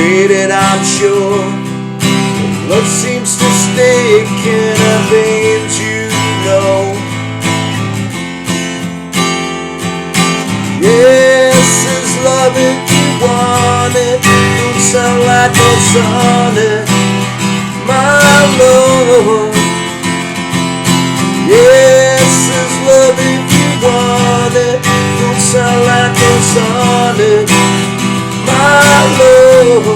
faded, I'm sure. Love seems to stick in our veins, you know. Yes, it's love if you want it. Don't sound like no sonnet, my love. Yes, it's love if you want it. Don't sound like no sonnet, my love.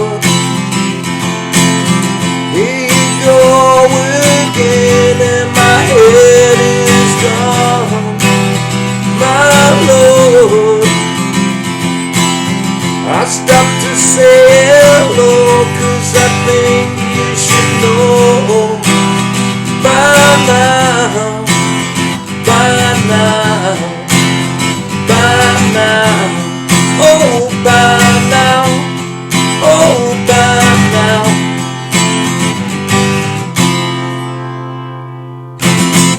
Here you go again and my head is gone, my love. I stopped to say hello, cause I think you should know by now, by now, by now, oh by now, oh by now.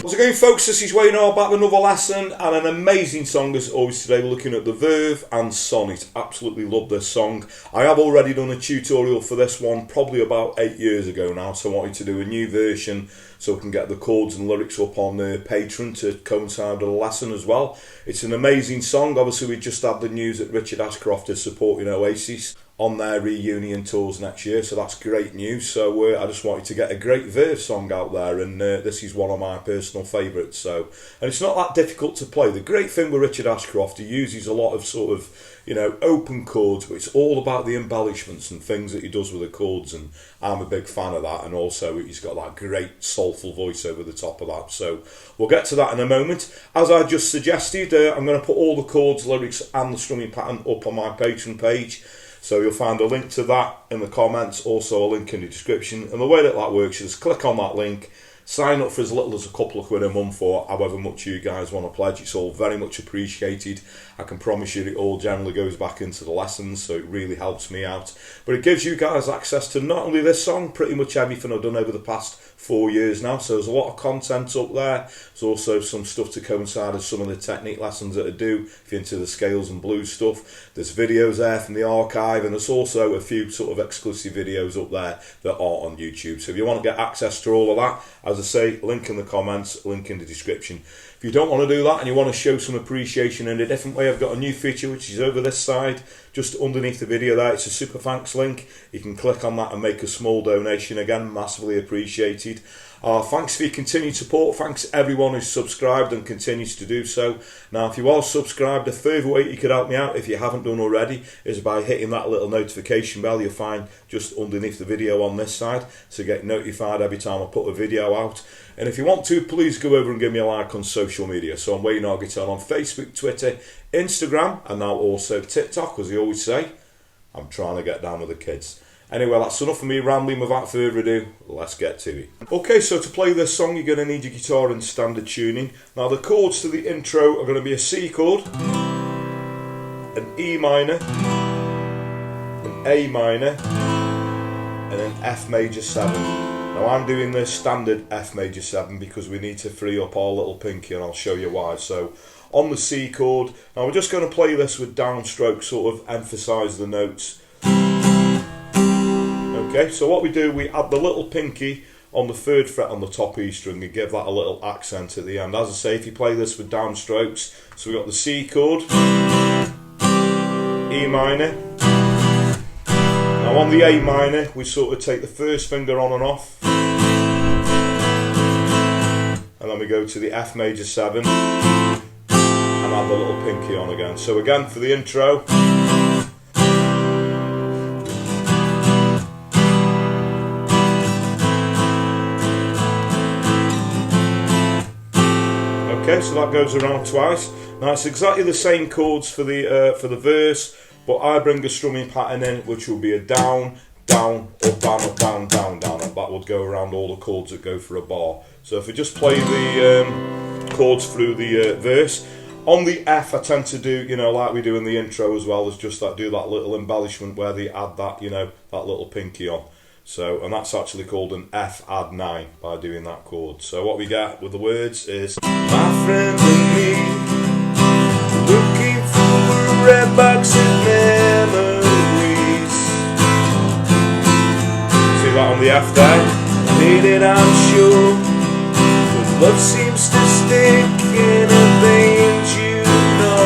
How's it going, folks? This is Wayne all back with another lesson and an amazing song as always. Today we're looking at the Verve and Sonnet. Absolutely love this song. I have already done a tutorial for this one probably about 8 years ago now, so I wanted to do a new version so we can get the chords and lyrics up on Patreon to coincide with the lesson as well. It's an amazing song. Obviously we just had the news that Richard Ashcroft is supporting Oasis on their reunion tours next year, so that's great news. So I just wanted to get a great Verve song out there, and this is one of my personal favourites. So, and it's not that difficult to play. The great thing with Richard Ashcroft, he uses a lot of sort of, you know, open chords, but it's all about the embellishments and things that he does with the chords, and I'm a big fan of that. And also he's got that great soulful voice over the top of that. So we'll get to that in a moment. As I just suggested, I'm going to put all the chords, lyrics and the strumming pattern up on my Patreon page. So you'll find a link to that in the comments, also a link in the description. And the way that that works is click on that link, sign up for as little as a couple of quid a month or however much you guys want to pledge. It's all very much appreciated. I can promise you it all generally goes back into the lessons, so it really helps me out. But it gives you guys access to not only this song, pretty much everything I've done over the past 4 years now. So there's a lot of content up there. There's also some stuff to coincide with some of the technique lessons that I do, if you're into the scales and blues stuff. There's videos there from the archive, and there's also a few sort of exclusive videos up there that aren't on YouTube. So if you want to get access to all of that, as I say, link in the comments, link in the description. If you don't want to do that and you want to show some appreciation in a different way, I've got a new feature which is over this side, just underneath the video there. It's a super thanks link. You can click on that and make a small donation. Again, massively appreciated. Thanks for your continued support. Thanks everyone who's subscribed and continues to do so. Now, if you are subscribed, a further way you could help me out, if you haven't done already, is by hitting that little notification bell you'll find just underneath the video on this side, to get notified every time I put a video out. And if you want to, please go over and give me a like on social media. So I'm Wayne Guitar on Facebook, Twitter, Instagram, and now also TikTok, as I always say. I'm trying to get down with the kids. Anyway, that's enough of me rambling. Without further ado, let's get to it. Okay, so to play this song, you're going to need your guitar in standard tuning. Now, the chords to the intro are going to be a C chord, an E minor, an A minor, and an F major 7. Now, I'm doing the standard F major 7 because we need to free up our little pinky, and I'll show you why. So, on the C chord, now we're just going to play this with downstroke, sort of emphasise the notes. Okay, so what we do, we add the little pinky on the 3rd fret on the top E string and give that a little accent at the end. As I say, if you play this with downstrokes, so we've got the C chord, E minor. Now on the A minor, we sort of take the first finger on and off, and then we go to the F major 7 and add the little pinky on again. So again, for the intro. Okay, so that goes around twice. Now it's exactly the same chords for the verse, but I bring a strumming pattern in, which will be a down, down, up, down, up, down, down, down, and that would go around all the chords that go for a bar. So if we just play the chords through the verse, on the F I tend to do, you know, like we do in the intro as well, as just that, do that little embellishment where they add that, you know, that little pinky on. So, and that's actually called an F add 9 by doing that chord. So what we get with the words is, my friend and me, looking for a red box of memories. F there. Need it, I'm sure. But love seems to stick in a vein, you know.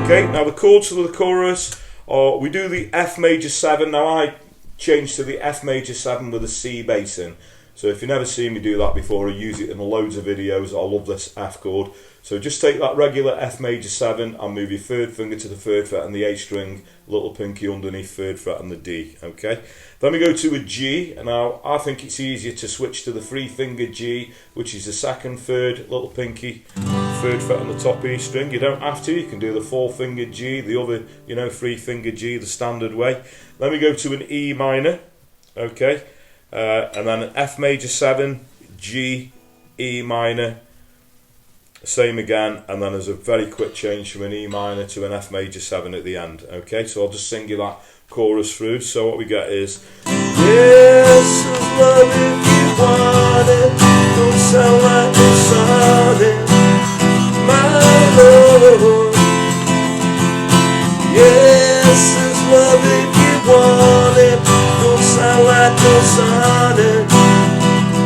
Okay, now the chords for the chorus are, we do the F major 7. Now I changed to the F major 7 with a C bass in. So if you've never seen me do that before, I use it in loads of videos. I love this F chord. So just take that regular F major 7 and move your third finger to the 3rd fret and the A string, little pinky underneath 3rd fret and the D, okay? Then we go to a G, and now I think it's easier to switch to the 3-finger G, which is the 2nd, 3rd, little pinky, 3rd fret on the top E string. You don't have to, you can do the 4-finger G, the other, 3-finger G, the standard way. Then we go to an E minor, okay? And then an F major 7, G, E minor, same again, and then there's a very quick change from an E minor to an F major 7 at the end. Okay, so I'll just sing you that chorus through. So what we get is, yes, love if you want it, don't sound like the sonnet, my love. Yes, love if you want it, don't sound like the sonnet,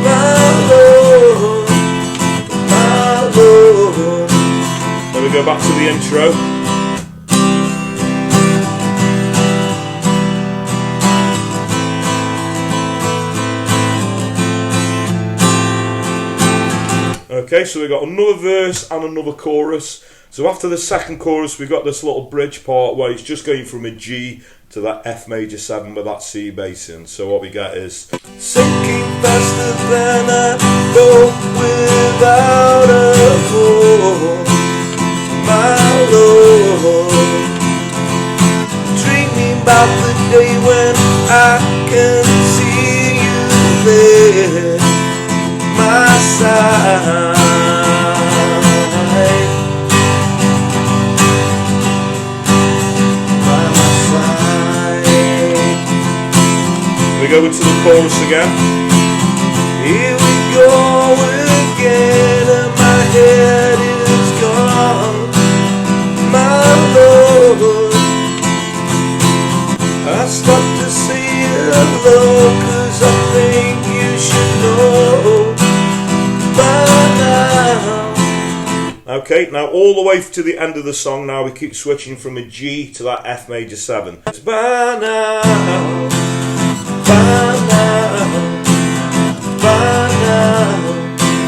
my love. Then we go back to the intro. Okay, so we've got another verse and another chorus. So after the second chorus, we've got this little bridge part where it's just going from a G to that F major 7 with that C bass in. So what we get is, sinking faster than I go without a hope, my Lord. Dreaming about the day when I can see you there, my side. We go into the chorus again. Here we go again, and my head is gone, my Lord. I stopped to say hello, 'cause I think you should know by now. Okay, now all the way to the end of the song, now we keep switching from a G to that F major 7. It's by now. By now, by now,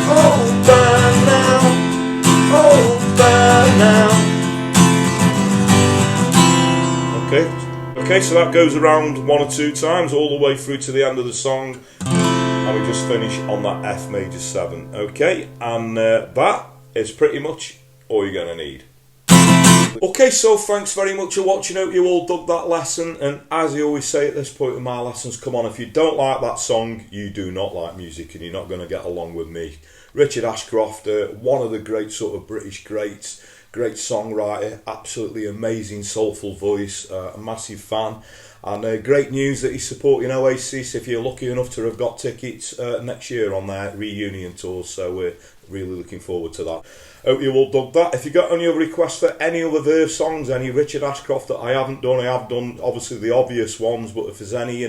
oh by now, oh by now. Okay, so that goes around 1 or 2 times all the way through to the end of the song, and we just finish on that F major 7. Okay, and that is pretty much all you're gonna need. Okay, so thanks very much for watching. Hope you all dug that lesson, and as I always say at this point in my lessons, come on, if you don't like that song, you do not like music and you're not going to get along with me. Richard Ashcroft, one of the great sort of British greats, great songwriter, absolutely amazing soulful voice, a massive fan, and great news that he's supporting Oasis if you're lucky enough to have got tickets next year on their reunion tour, so we're really looking forward to that. Hope you all dug that. If you got any other requests for any other Verve songs, any Richard Ashcroft that I haven't done, I have done obviously the obvious ones, but if there's any,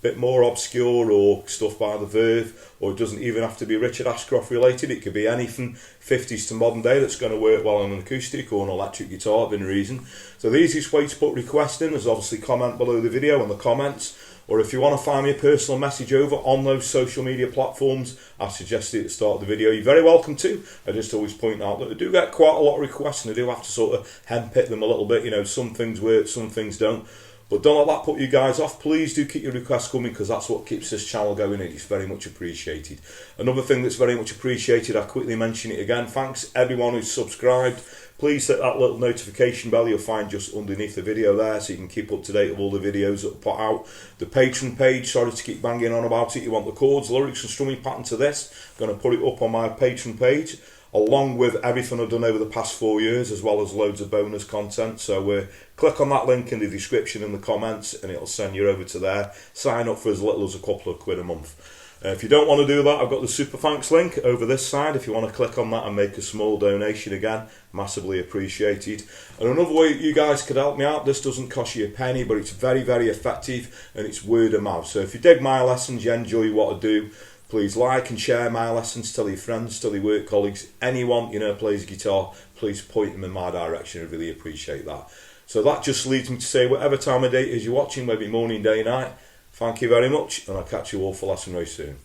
bit more obscure or stuff by the Verve, or it doesn't even have to be Richard Ashcroft related, it could be anything 50s to modern day that's going to work well on an acoustic or an electric guitar within reason. So the easiest way to put requests in is obviously comment below the video in the comments, or if you want to find me a personal message over on those social media platforms I suggested at the start of the video, you're very welcome to. I just always point out that I do get quite a lot of requests and I do have to sort of handpick them a little bit, some things work, some things don't. But don't let that put you guys off. Please do keep your requests coming, because that's what keeps this channel going, and it's very much appreciated. Another thing that's very much appreciated, I'll quickly mention it again, thanks everyone who's subscribed. Please hit that little notification bell you'll find just underneath the video there, so you can keep up to date with all the videos that I put out. The Patreon page, sorry to keep banging on about it, you want the chords, lyrics and strumming pattern to this, I'm going to put it up on my Patreon page, along with everything I've done over the past 4 years, as well as loads of bonus content. So click on that link in the description in the comments and it'll send you over to there. Sign up for as little as a couple of quid a month. If you don't want to do that, I've got the super thanks link over this side. If you want to click on that and make a small donation, again, massively appreciated. And another way you guys could help me out, this doesn't cost you a penny, but it's very, very effective, and it's word of mouth. So if you dig my lessons, you enjoy what I do, please like and share my lessons, tell your friends, tell your work colleagues, anyone you know plays guitar, please point them in my direction. I really appreciate that. So that just leads me to say, whatever time of day it is you're watching, maybe morning, day, night, thank you very much, and I'll catch you all for lesson very soon.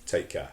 Take care.